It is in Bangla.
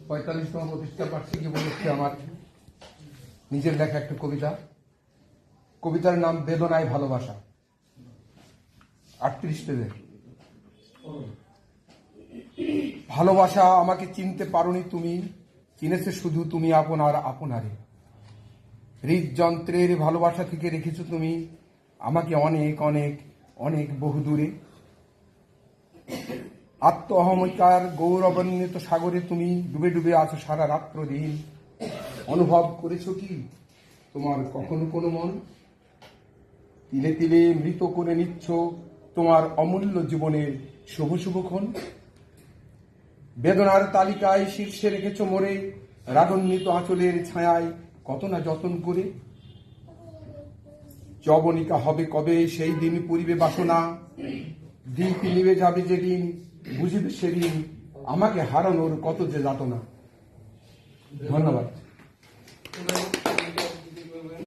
45তম প্রতিষ্ঠা বার্ষিকী উপলক্ষে আমার নিজের লেখা একটা কবিতা। কবিতার নাম বেদনায় ভালোবাসা। 38 পেজে। ভালোবাসা আমাকে চিনতে পারোনি তুমি, চিনেছে শুধু তুমি আপনার আপনারে। হৃদযন্ত্রের ভালোবাসা থেকে রেখেছো তুমি আমাকে অনেক অনেক অনেক বহু দূরে। আত্ম অহমিকার গৌরবান্বিত সাগরে তুমি ডুবে ডুবে আছো সারা রাত্র দিন। অনুভব করেছো কি তোমার কখনো কোনো মন? তিলে তিলে মৃত করে নিচ্ছ তোমার অমূল্য জীবনের শুভ শুভক্ষণ। বেদনার তালিকায় শীর্ষে রেখেছ মোরে, রাগান্বিত আঁচলের ছায়ায় কত না যতন করে। যবনিকা হবে কবে সেই দিন পুরিবে বাসনা, দীপ নিবে যাবে যেদিন বুঝিবে সেদিন আমাকে হারানোর কত যে যাতনা। ধন্যবাদ।